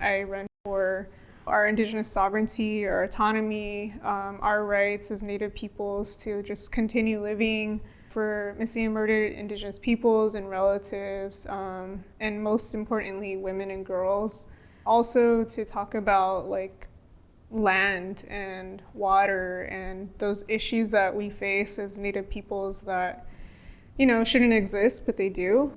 I run for our Indigenous sovereignty, our autonomy, our rights as Native peoples to just continue living, for missing and murdered Indigenous peoples and relatives, and most importantly, women and girls. Also to talk about like land and water and those issues that we face as Native peoples that, you know, shouldn't exist, but they do.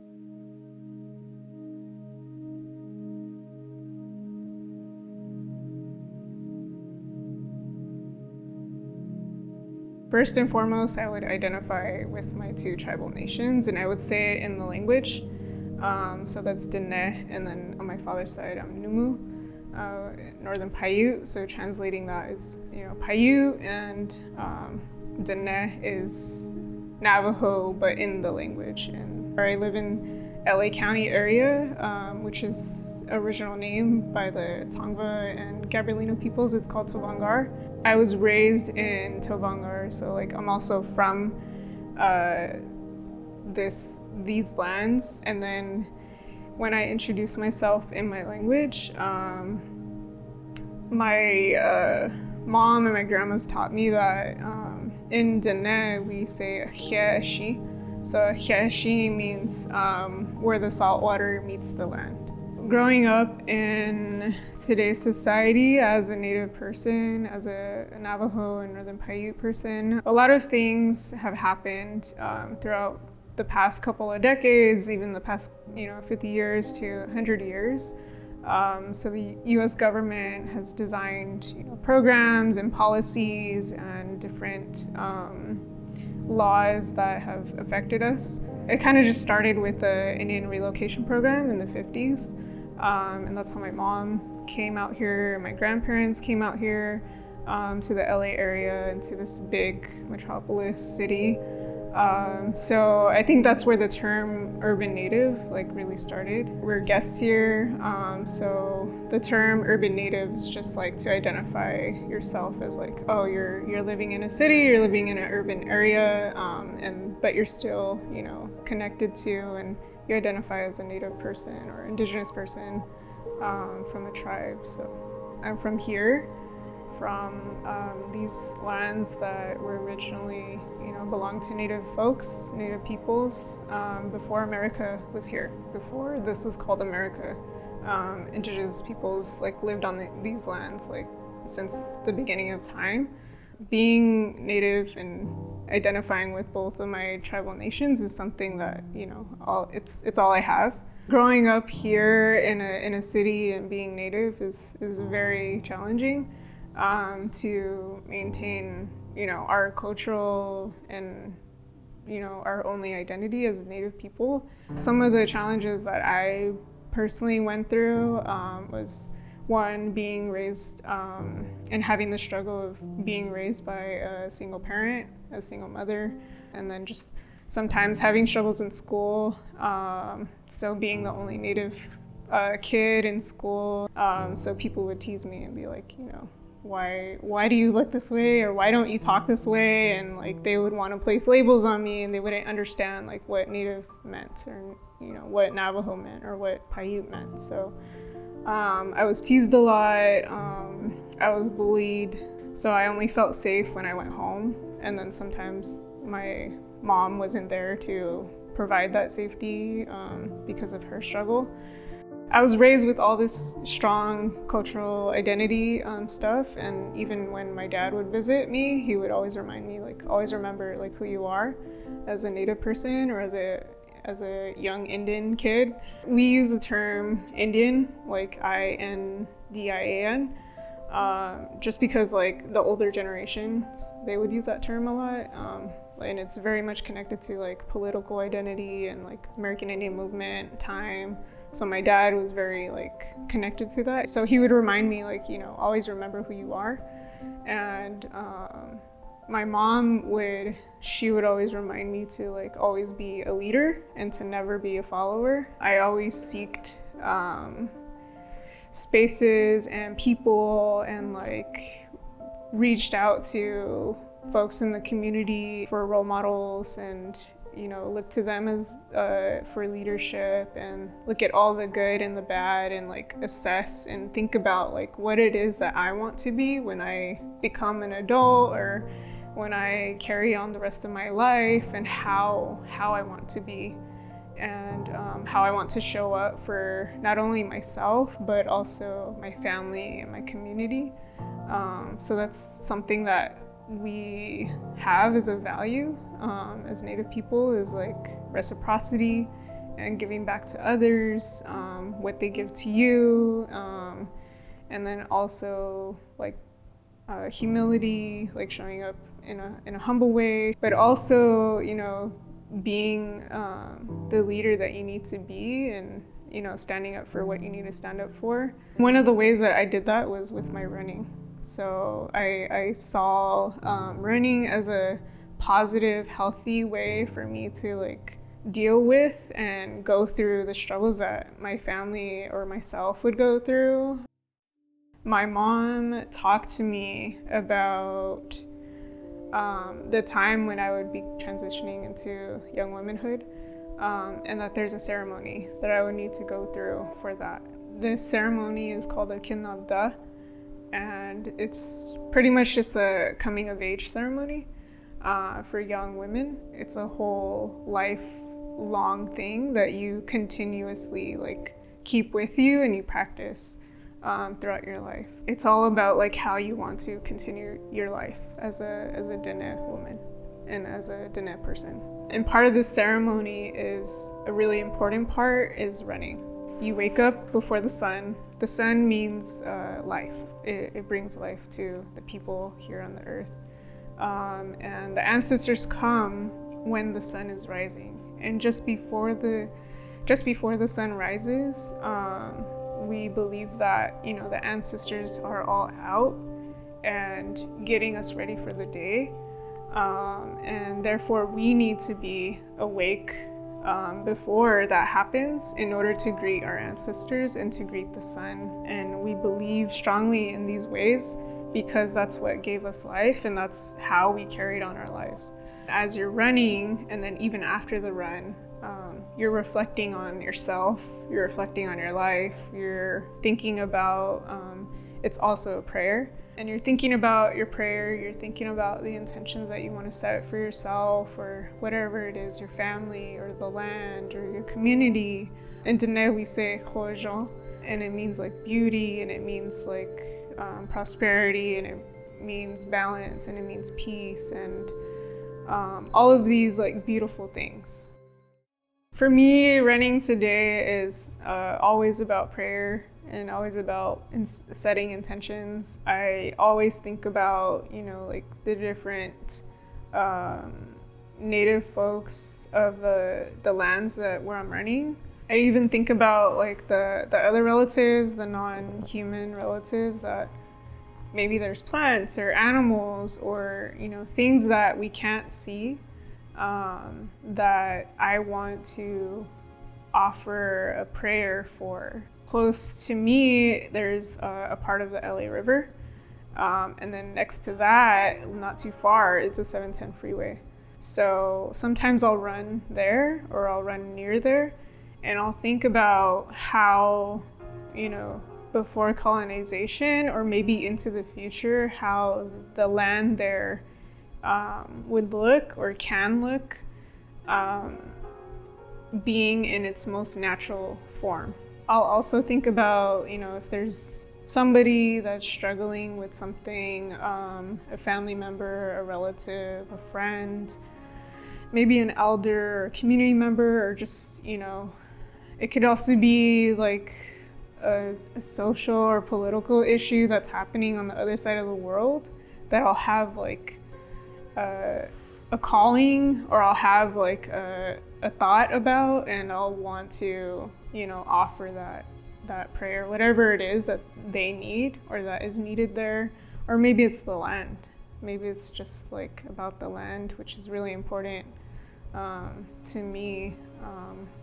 First and foremost, I would identify with my two tribal nations, and I would say it in the language. So that's Dene, and then on my father's side, I'm Numu, Northern Paiute. So translating that is, you know, Paiute, and Dene is Navajo, but in the language. And I live in LA County area, which is original name by the Tongva and Gabrielino peoples. It's called Tovangar. I was raised in Tovangar, so like I'm also from these lands. And then when I introduce myself in my language, my mom and my grandmas taught me that in Dene we say "Heshi." So "Heshi" means where the salt water meets the land. Growing up in today's society as a Native person, as a Navajo and Northern Paiute person, a lot of things have happened throughout the past couple of decades, even the past 50 years to 100 years. So the U.S. government has designed programs and policies and different laws that have affected us. It kind of just started with the Indian relocation program in the 50s. And that's how my mom came out here, my grandparents came out here to the LA area and to this big metropolis city. So I think that's where the term urban native really started. We're guests here, so the term urban native is just to identify yourself as oh, you're living in a city, you're living in an urban area, but you're still connected to, and you identify as a Native person or Indigenous person from a tribe. So I'm from here, from these lands that were originally, belonged to Native folks, Native peoples, before America was here, before this was called America. Indigenous peoples lived on these lands since the beginning of time. Being Native and identifying with both of my tribal nations is something that it's all I have. Growing up here in a city and being Native is very challenging to maintain our cultural and our only identity as Native people. Some of the challenges that I personally went through was one, being raised and having the struggle of being raised by a single parent, a single mother, and then just sometimes having struggles in school. So being the only Native kid in school, so people would tease me and be like, why do you look this way, or why don't you talk this way? And they would want to place labels on me, and they wouldn't understand what Native meant, or what Navajo meant, or what Paiute meant. So I was teased a lot, I was bullied, so I only felt safe when I went home, and then sometimes my mom wasn't there to provide that safety because of her struggle. I was raised with all this strong cultural identity stuff, and even when my dad would visit me, he would always remind me, always remember who you are as a Native person or as a young Indian kid. We use the term Indian, INDIAN, just because the older generations, they would use that term a lot. And it's very much connected to political identity and American Indian movement time. So my dad was very connected to that. So he would remind me always remember who you are. And my mom would always remind me to always be a leader and to never be a follower. I always seeked spaces and people and reached out to folks in the community for role models and look to them as for leadership, and look at all the good and the bad, and like assess and think about like what it is that I want to be when I become an adult, or when I carry on the rest of my life, and how I want to be, and how I want to show up for not only myself but also my family and my community. So that's something that we have as a value as Native people, is like reciprocity and giving back to others what they give to you, and then also like humility, like showing up in a humble way, but also being the leader that you need to be, and standing up for what you need to stand up for. One of the ways that I did that was with my running. So I saw running as a positive, healthy way for me to like deal with and go through the struggles that my family or myself would go through. My mom talked to me about the time when I would be transitioning into young womanhood, and that there's a ceremony that I would need to go through for that. This ceremony is called a kinabda, and it's pretty much just a coming of age ceremony for young women. It's a whole lifelong thing that you continuously like keep with you and you practice throughout your life. It's all about like how you want to continue your life as a Dene woman and as a Dene person. And part of this ceremony is a really important part is running. You wake up before the sun. The sun means life. It brings life to the people here on the earth. And the ancestors come when the sun is rising. And just before the sun rises, we believe that the ancestors are all out and getting us ready for the day, and therefore we need to be awake before that happens in order to greet our ancestors and to greet the sun. And we believe strongly in these ways because that's what gave us life, and that's how we carried on our lives. As you're running, and then even after the run, you're reflecting on yourself, you're reflecting on your life, you're thinking about, it's also a prayer, and you're thinking about your prayer, you're thinking about the intentions that you want to set for yourself, or whatever it is, your family, or the land, or your community. In Dene we say khojo, and it means like beauty, and it means like prosperity, and it means balance, and it means peace, and all of these like beautiful things. For me, running today is always about prayer and always about setting intentions. I always think about, like the different Native folks of the lands where I'm running. I even think about like the other relatives, the non-human relatives, that maybe there's plants or animals or, things that we can't see, that I want to offer a prayer for. Close to me, there's a part of the LA River. And then next to that, not too far, is the 710 freeway. So sometimes I'll run there or I'll run near there, and I'll think about how, before colonization or maybe into the future, how the land there would look or can look, being in its most natural form. I'll also think about, if there's somebody that's struggling with something, a family member, a relative, a friend, maybe an elder or a community member, or just, it could also be like a social or political issue that's happening on the other side of the world, that I'll have like a calling, or I'll have like a thought about, and I'll want to, offer that prayer, whatever it is that they need or that is needed there. Or maybe it's the land. Maybe it's just like about the land, which is really important to me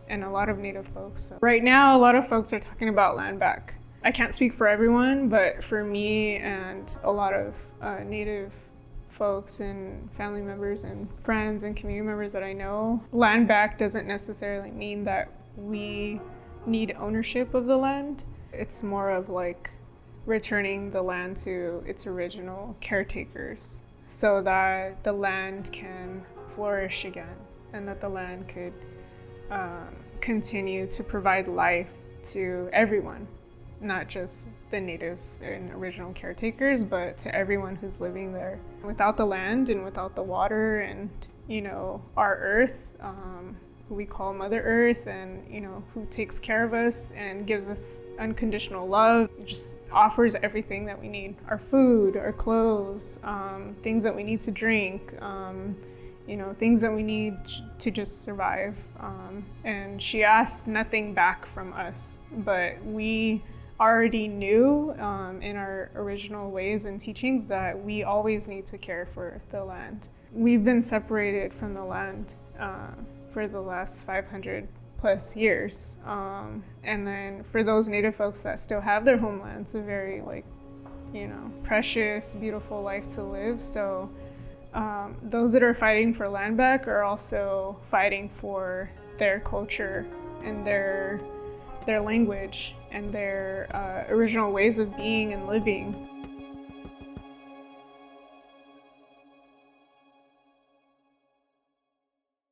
and a lot of Native folks. So right now, a lot of folks are talking about land back. I can't speak for everyone, but for me and a lot of Native folks and family members and friends and community members that I know, land back doesn't necessarily mean that we need ownership of the land. It's more of like returning the land to its original caretakers so that the land can flourish again and that the land could continue to provide life to everyone, not just the native and original caretakers, but to everyone who's living there. Without the land and without the water and, our earth, who we call Mother Earth, and, who takes care of us and gives us unconditional love, just offers everything that we need. Our food, our clothes, things that we need to drink, things that we need to just survive. And she asked nothing back from us, but we already knew in our original ways and teachings that we always need to care for the land. We've been separated from the land for the last 500 plus years. And then for those Native folks that still have their homeland, it's a very precious, beautiful life to live. So those that are fighting for land back are also fighting for their culture and their language and their original ways of being and living.